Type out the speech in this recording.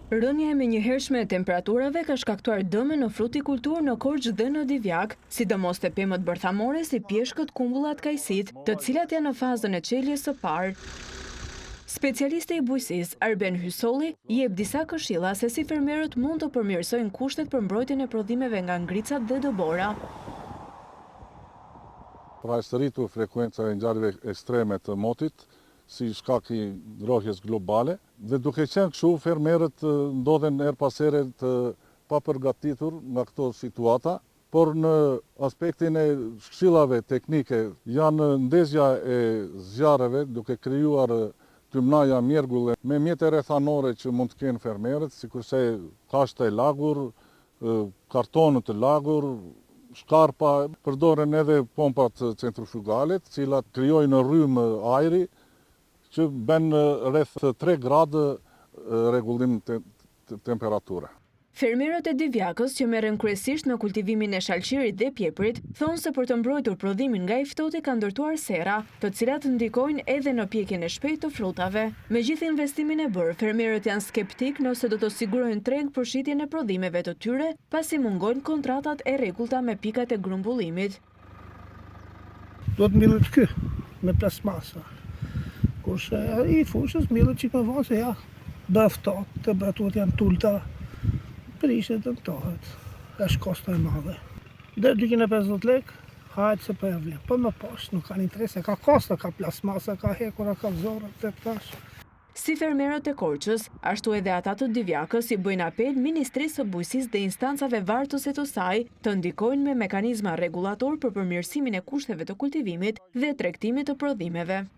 Rënja e menjëhershme e temperaturave ka shkaktuar dëme në frutikulturë në Korçë dhe në Divjak, sidomos te pemët bërthamore si pjeshkët, kumbullat, kajsit, të cilat janë në fazën e çeljes së parë. Specialisti i bujqësisë, Arben Hysolli, jep disa këshilla se si fermerët mund të përmirësojnë kushtet për mbrojtjen e prodhimeve nga ngricat dhe dëbora. Pra e rritur frekuenca e ngjarjeve ekstreme të motit, si shkak i ngrohjes globale, dhe duke qenë kështu, fermerët ndodhen her pas here të papërgatitur nga këto situata, por në aspektin e këshillave teknike janë ndezja e zjarreve duke krijuar tymnaja mjergulle me mjete rrethanore që mund të kenë fermerët, sikurse kashte e lagur, kartonë të lagur, shkarpa, përdoren edhe pompat centrifugale, të cilat krijojnë rrymë ajri që bën rreth 3 gradë rregullim të temperaturës. Fermerët e Divjakës, që merren kryesisht me kultivimin e shalqirit dhe pjeprit, thonë se për të mbrojtur prodhimin nga i ftohti kanë ndërtuar sera, të cilat ndikojnë edhe në pjekjen e shpejtë të frutave. Megjithë investimin e bërë, fermerët janë skeptik nëse do të sigurojnë treg për shitjen e prodhimeve të tyre, pasi mungojnë kontratat e rregullta me pikat e grumbullimit. Do të mbyllet ky me plasmasa. Kurse i fushës mbyllet çik më vonë se ja bëhet ftohtë, temperaturat janë tulta. Prishet të nëtohet, është kosto e madhe. Dhe 250 lek, hajtë se për e vlen, për më poshtë nuk kanë interes, ka kosto, ka plasmasa, ka hekura, ka zorë, të tash. Si fermerët e Korçës, ashtu edhe ata të Divjakës i bëjnë apel Ministrisë së Bujqësisë dhe instancave vartëse të saj të ndikojnë me mekanizma rregullator për përmirësimin e kushteve të kultivimit dhe tregtimit të prodhimeve.